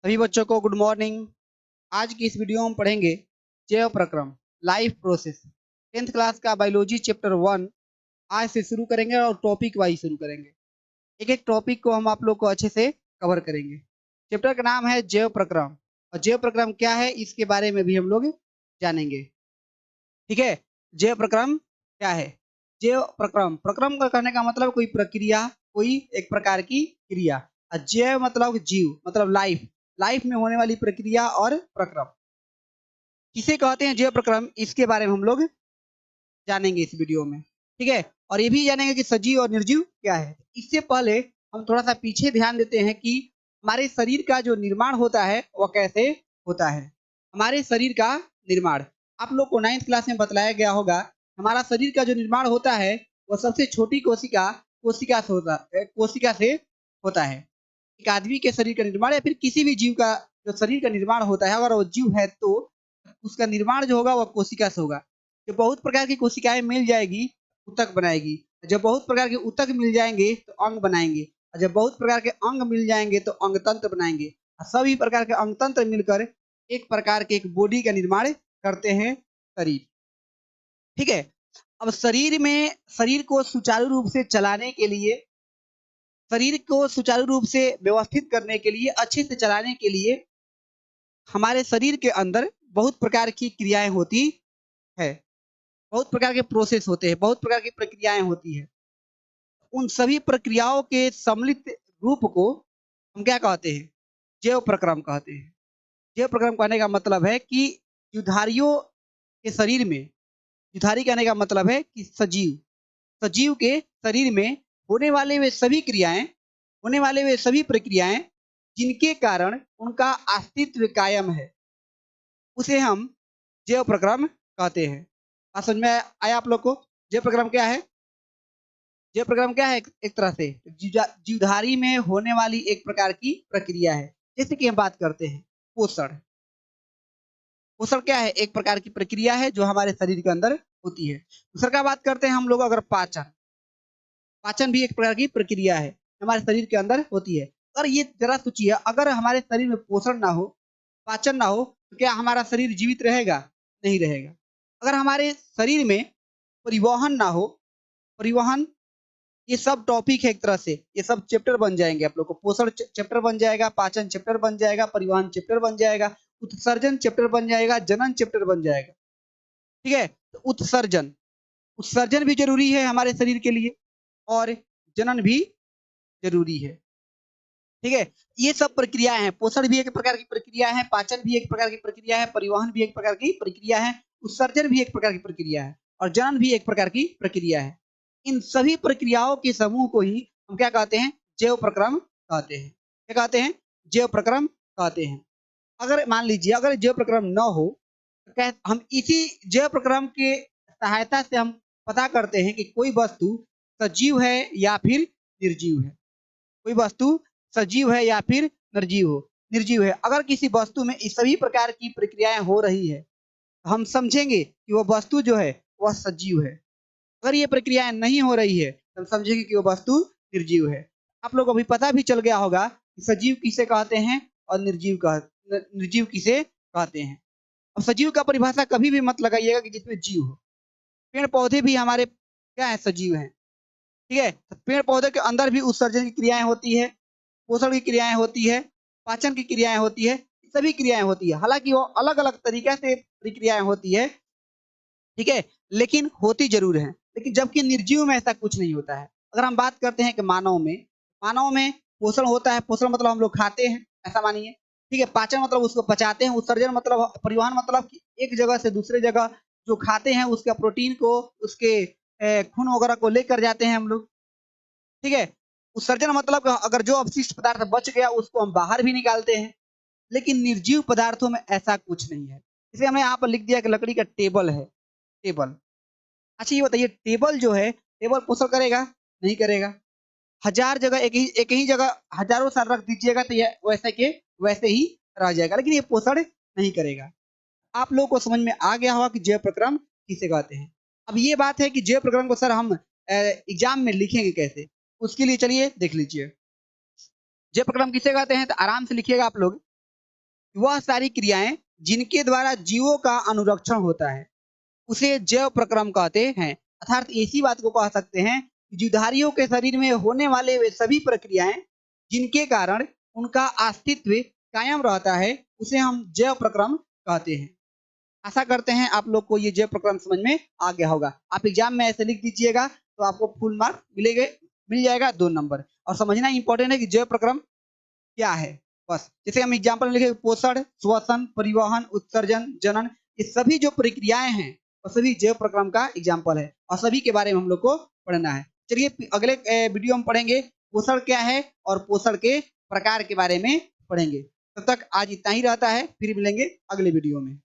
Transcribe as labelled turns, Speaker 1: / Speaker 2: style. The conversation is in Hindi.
Speaker 1: सभी बच्चों को गुड मॉर्निंग। आज की इस वीडियो में हम पढ़ेंगे जैव प्रक्रम लाइफ प्रोसेस 10th क्लास का बायोलॉजी चैप्टर 1 आज से शुरू करेंगे और टॉपिक वाइज शुरू करेंगे। एक एक टॉपिक को हम आप लोग को अच्छे से कवर करेंगे। चैप्टर का नाम है जैव प्रक्रम और जैव प्रक्रम क्या है इसके बारे में भी हम लोग जानेंगे। ठीक है, जैव प्रक्रम क्या है? जैव प्रक्रम प्रक्रम का कहने का मतलब कोई प्रक्रिया, कोई एक प्रकार की क्रिया। और जैव मतलब जीव, मतलब लाइफ, लाइफ में होने वाली प्रक्रिया और प्रक्रम किसे कहते हैं जैव प्रक्रम, इसके बारे में हम लोग जानेंगे इस वीडियो में। ठीक है, और ये भी जानेंगे कि सजीव और निर्जीव क्या है। इससे पहले हम थोड़ा सा पीछे ध्यान देते हैं कि हमारे शरीर का जो निर्माण होता है वह कैसे होता है। हमारे शरीर का निर्माण आप लोग को 9th क्लास में बतलाया गया होगा। हमारा शरीर का जो निर्माण होता है वह सबसे छोटी कोशिका कोशिका से होता है। एक आदमी के शरीर का निर्माण या फिर किसी भी जीव का जो शरीर का निर्माण होता है, अगर वो जीव है तो उसका निर्माण जो होगा वह कोशिका से होगा। जब बहुत प्रकार की कोशिकाएं मिल जाएगी ऊतक बनाएगी, जब बहुत प्रकार के ऊतक मिल जाएंगे तो अंग बनाएंगे, और जब बहुत प्रकार के अंग मिल जाएंगे तो अंग तंत्र बनाएंगे, और सभी प्रकार के अंग तंत्र मिलकर एक प्रकार के एक बॉडी का निर्माण करते हैं, शरीर। ठीक है, अब शरीर को सुचारू रूप से चलाने के लिए, शरीर को सुचारू रूप से व्यवस्थित करने के लिए, अच्छे से चलाने के लिए हमारे शरीर के अंदर बहुत प्रकार की क्रियाएं होती है, बहुत प्रकार के प्रोसेस होते हैं, बहुत प्रकार की प्रक्रियाएं होती है। उन सभी प्रक्रियाओं के सम्मिलित रूप को हम क्या कहते हैं? जैव प्रक्रम कहते हैं। जैव प्रक्रम कहने का मतलब है कि जीवधारियों के शरीर में, जीवधारी कहने का मतलब है कि सजीव के शरीर में होने वाले वे सभी क्रियाएं, होने वाले वे सभी प्रक्रियाएं जिनके कारण उनका अस्तित्व कायम है, उसे हम जैव प्रक्रम कहते हैं। बात समझ में आया आप लोग को? जैव प्रक्रम क्या है? जैव प्रक्रम क्या है? एक तरह से जीवधारी में होने वाली एक प्रकार की प्रक्रिया है। जैसे कि हम बात करते हैं पोषण। पोषण क्या है? एक प्रकार की प्रक्रिया है जो हमारे शरीर के अंदर होती है। दूसरा का बात करते हैं हम लोग अगर पाचन, पाचन भी एक प्रकार की प्रक्रिया है हमारे शरीर के अंदर होती है। और ये जरा सोचिए, अगर हमारे शरीर में पोषण ना हो, पाचन ना हो, तो क्या हमारा शरीर जीवित रहेगा? नहीं रहेगा। अगर हमारे शरीर में परिवहन ना हो, परिवहन, ये सब टॉपिक है एक तरह से, ये सब चैप्टर बन जाएंगे आप लोग को। पोषण चैप्टर बन जाएगा, पाचन चैप्टर बन जाएगा, परिवहन चैप्टर बन जाएगा, उत्सर्जन चैप्टर बन जाएगा, जनन चैप्टर बन जाएगा। ठीक है, तो उत्सर्जन, उत्सर्जन भी जरूरी है हमारे शरीर के लिए और जनन भी जरूरी है। ठीक है, ये सब प्रक्रियाएं हैं। पोषण भी एक प्रकार की प्रक्रिया है, पाचन भी एक प्रकार की प्रक्रिया है, परिवहन भी एक प्रकार की प्रक्रिया है, उत्सर्जन भी एक प्रकार की प्रक्रिया है, और जनन भी एक प्रकार की प्रक्रिया है। इन सभी प्रक्रियाओं के समूह को ही हम क्या कहते हैं? जैव प्रक्रम कहते हैं। क्या कहते हैं? जैव प्रक्रम कहते हैं। अगर मान लीजिए अगर जैव प्रक्रम न हो तो क्या हम इसी जैव प्रक्रम के सहायता से हम पता करते हैं कि कोई वस्तु सजीव है या फिर निर्जीव है, कोई वस्तु सजीव है या फिर निर्जीव है। अगर किसी वस्तु में इस सभी प्रकार की प्रक्रियाएं हो रही है तो हम समझेंगे कि वह वस्तु जो है वह सजीव है। अगर ये प्रक्रियाएं नहीं हो रही है तो हम समझेंगे कि वो वस्तु निर्जीव है। आप लोग को अभी पता भी चल गया होगा कि सजीव किसे कहते हैं और निर्जीव किसे कहते हैं। अब सजीव का परिभाषा कभी भी मत लगाइएगा कि जिसमें जीव हो। पेड़ पौधे भी हमारे क्या है? सजीव हैं। ठीक है, तो पेड़ पौधे के अंदर भी उत्सर्जन की क्रियाएं होती है, पोषण की क्रियाएं होती है, पाचन की क्रियाएं होती है, सभी क्रियाएं होती है। हालांकि वो अलग अलग तरीके से प्रक्रियाएं होती है, ठीक है, लेकिन होती जरूर है। लेकिन जबकि निर्जीव में ऐसा कुछ नहीं होता है। अगर हम बात करते हैं कि मानव में पोषण होता है। पोषण मतलब हम लोग खाते हैं, ऐसा मानिए। ठीक है, पाचन मतलब उसको पचाते हैं, उत्सर्जन मतलब परिवहन मतलब कि एक जगह से दूसरे जगह जो खाते हैं उसका प्रोटीन को, उसके खून वगैरह को लेकर जाते हैं हम लोग। ठीक है, उत्सर्जन मतलब अगर जो अपशिष्ट पदार्थ बच गया उसको हम बाहर भी निकालते हैं। लेकिन निर्जीव पदार्थों में ऐसा कुछ नहीं है। इसे हमने यहाँ पर लिख दिया कि लकड़ी का टेबल है, टेबल। अच्छा ये बताइए, टेबल जो है, टेबल पोषण करेगा? नहीं करेगा। हजार जगह एक ही जगह हजारों साल रख दीजिएगा तो ये वैसे के वैसे ही रह जाएगा, लेकिन ये पोषण नहीं करेगा। आप लोगों को समझ में आ गया होगा कि जैव प्रक्रम किसे कहते हैं। अब ये बात है कि जैव प्रक्रम को सर हम एग्जाम में लिखेंगे कैसे, उसके लिए चलिए देख लीजिए। जैव प्रक्रम किसे कहते हैं तो आराम से लिखिएगा आप लोग। वह सारी क्रियाएं जिनके द्वारा जीवों का अनुरक्षण होता है उसे जैव प्रक्रम कहते हैं। अर्थात इसी बात को कह सकते हैं कि जीवधारियों के शरीर में होने वाले वे सभी प्रक्रियाएं जिनके कारण उनका अस्तित्व कायम रहता है उसे हम जैव प्रक्रम कहते हैं। आशा करते हैं आप लोग को ये जैव प्रक्रम समझ में आ गया होगा। आप एग्जाम में ऐसे लिख दीजिएगा तो आपको फुल मार्क मिल जाएगा 2 नंबर। और समझना इंपॉर्टेंट है कि जैव प्रक्रम क्या है। बस जैसे हम एग्जाम्पल लिखे पोषण, श्वसन, परिवहन, उत्सर्जन, जनन, ये सभी जो प्रक्रियाएं हैं और सभी जैव प्रक्रम का एग्जाम्पल है और सभी के बारे में हम लोग को पढ़ना है। चलिए अगले वीडियो में पढ़ेंगे पोषण क्या है और पोषण के प्रकार के बारे में पढ़ेंगे। तब तक आज इतना ही रहता है, फिर मिलेंगे अगले वीडियो में।